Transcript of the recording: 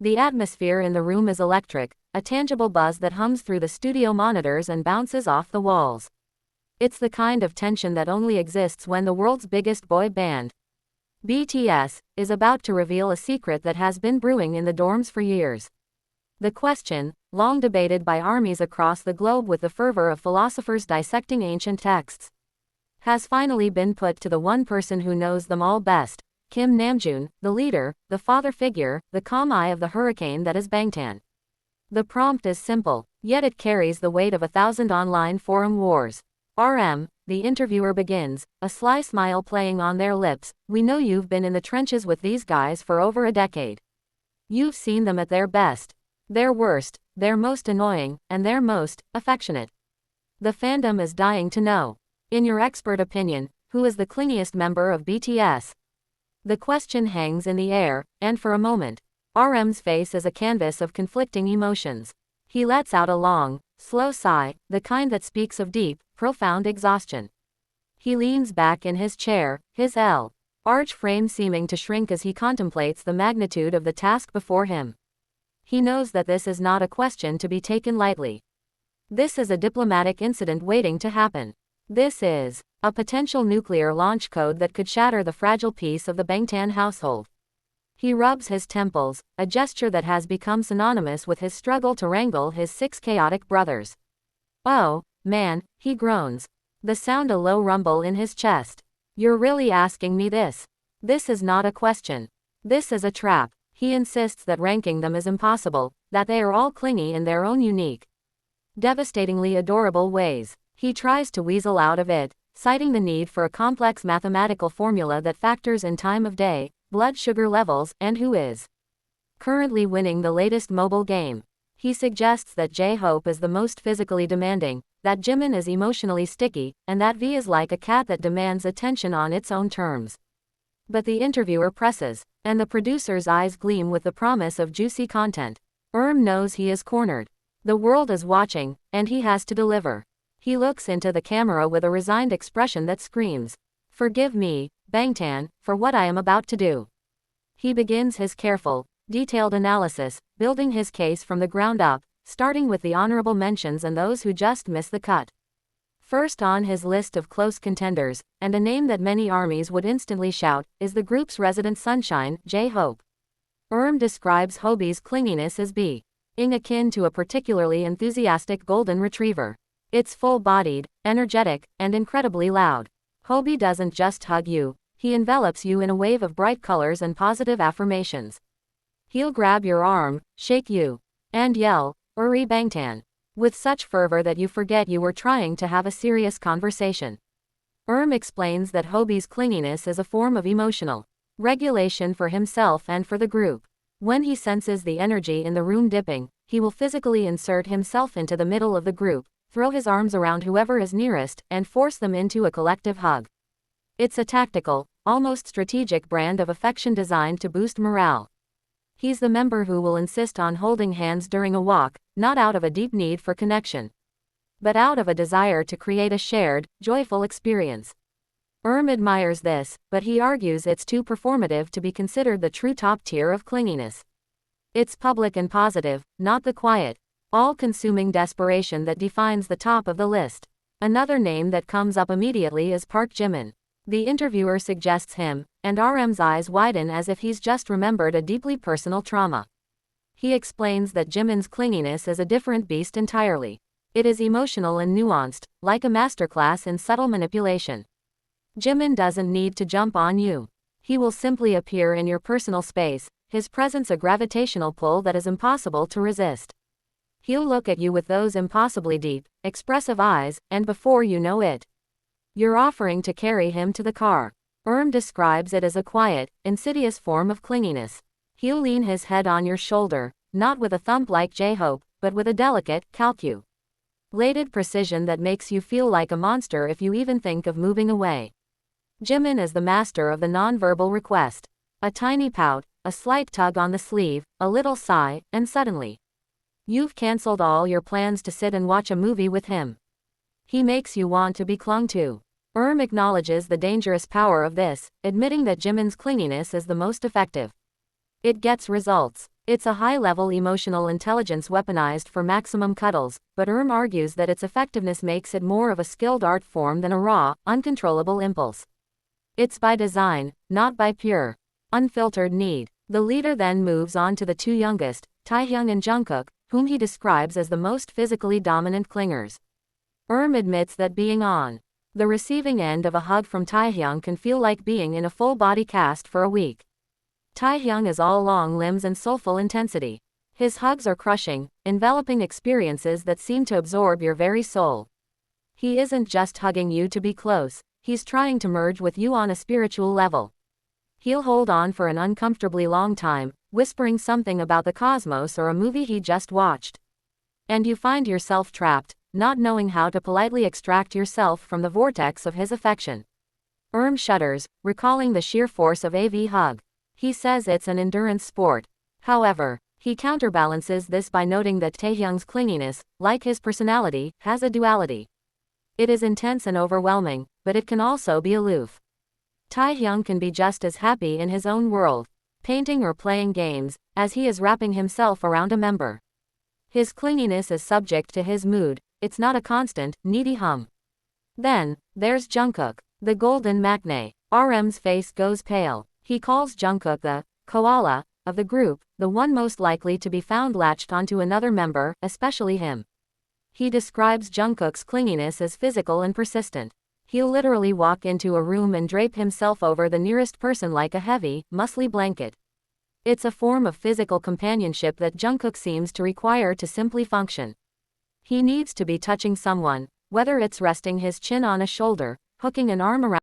The atmosphere in the room is electric, a tangible buzz that hums through the studio monitors and bounces off the walls. It's the kind of tension that only exists when the world's biggest boy band, BTS, is about to reveal a secret that has been brewing in the dorms for years. The question, long debated by armies across the globe with the fervor of philosophers dissecting ancient texts, has finally been put to the one person who knows them all best, Kim Namjoon, the leader, the father figure, the calm eye of the hurricane that is Bangtan. The prompt is simple, yet it carries the weight of 1,000 online forum wars. The interviewer begins, a sly smile playing on their lips. We know you've been in the trenches with these guys for over a decade. You've seen them at their best, their worst, their most annoying, and their most affectionate. The fandom is dying to know, in your expert opinion, who is the clingiest member of BTS? The question hangs in the air, and for a moment, RM's face is a canvas of conflicting emotions. He lets out a long, slow sigh, the kind that speaks of deep, profound exhaustion. He leans back in his chair, his arch frame seeming to shrink as he contemplates the magnitude of the task before him. He knows that this is not a question to be taken lightly. This is a diplomatic incident waiting to happen. This is a potential nuclear launch code that could shatter the fragile peace of the Bangtan household. He rubs his temples, a gesture that has become synonymous with his struggle to wrangle his 6 chaotic brothers. Oh, man, he groans. The sound a low rumble in his chest. You're really asking me this? This is not a question. This is a trap. He insists that ranking them is impossible, that they are all clingy in their own unique, devastatingly adorable ways. He tries to weasel out of it, citing the need for a complex mathematical formula that factors in time of day, blood sugar levels, and who is currently winning the latest mobile game. He suggests that J-Hope is the most physically demanding, that Jimin is emotionally sticky, and that V is like a cat that demands attention on its own terms. But the interviewer presses, and the producer's eyes gleam with the promise of juicy content. Knows he is cornered. The world is watching, and he has to deliver. He looks into the camera with a resigned expression that screams, "Forgive me, Bangtan, for what I am about to do." He begins his careful, detailed analysis, building his case from the ground up, starting with the honorable mentions and those who just miss the cut. First on his list of close contenders, and a name that many armies would instantly shout, is the group's resident sunshine, J-Hope. Describes Hobie's clinginess as being akin to a particularly enthusiastic golden retriever. It's full-bodied, energetic, and incredibly loud. Hobie doesn't just hug you, he envelops you in a wave of bright colors and positive affirmations. He'll grab your arm, shake you, and yell, "Uri Bangtan," with such fervor that you forget you were trying to have a serious conversation. Explains that Hobie's clinginess is a form of emotional regulation for himself and for the group. When he senses the energy in the room dipping, he will physically insert himself into the middle of the group, throw his arms around whoever is nearest, and force them into a collective hug. It's a tactical, almost strategic brand of affection designed to boost morale. He's the member who will insist on holding hands during a walk, not out of a deep need for connection, but out of a desire to create a shared, joyful experience. Admires this, but he argues it's too performative to be considered the true top tier of clinginess. It's public and positive, not the quiet, all-consuming desperation that defines the top of the list. Another name that comes up immediately is Park Jimin. The interviewer suggests him, and RM's eyes widen as if he's just remembered a deeply personal trauma. He explains that Jimin's clinginess is a different beast entirely. It is emotional and nuanced, like a masterclass in subtle manipulation. Jimin doesn't need to jump on you. He will simply appear in your personal space, his presence a gravitational pull that is impossible to resist. He'll look at you with those impossibly deep, expressive eyes, and before you know it, you're offering to carry him to the car. Describes it as a quiet, insidious form of clinginess. He'll lean his head on your shoulder, not with a thump like J-Hope, but with a delicate, calculated precision that makes you feel like a monster if you even think of moving away. Jimin is the master of the nonverbal request. A tiny pout, a slight tug on the sleeve, a little sigh, and suddenly, you've cancelled all your plans to sit and watch a movie with him. He makes you want to be clung to. Acknowledges the dangerous power of this, admitting that Jimin's clinginess is the most effective. It gets results. It's a high-level emotional intelligence weaponized for maximum cuddles, but argues that its effectiveness makes it more of a skilled art form than a raw, uncontrollable impulse. It's by design, not by pure, unfiltered need. The leader then moves on to the two youngest, Taehyung and Jungkook, whom he describes as the most physically dominant clingers. Admits that being on the receiving end of a hug from Taehyung can feel like being in a full-body cast for a week. Taehyung is all long limbs and soulful intensity. His hugs are crushing, enveloping experiences that seem to absorb your very soul. He isn't just hugging you to be close, he's trying to merge with you on a spiritual level. He'll hold on for an uncomfortably long time, whispering something about the cosmos or a movie he just watched. And you find yourself trapped, not knowing how to politely extract yourself from the vortex of his affection. Shudders, recalling the sheer force of AV hug. He says it's an endurance sport. However, he counterbalances this by noting that Taehyung's clinginess, like his personality, has a duality. It is intense and overwhelming, but it can also be aloof. Taehyung can be just as happy in his own world, painting or playing games, as he is wrapping himself around a member. His clinginess is subject to his mood, it's not a constant, needy hum. Then, there's Jungkook, the golden maknae. RM's face goes pale. He calls Jungkook the koala of the group, the one most likely to be found latched onto another member, especially him. He describes Jungkook's clinginess as physical and persistent. He'll literally walk into a room and drape himself over the nearest person like a heavy, muscly blanket. It's a form of physical companionship that Jungkook seems to require to simply function. He needs to be touching someone, whether it's resting his chin on a shoulder, hooking an arm around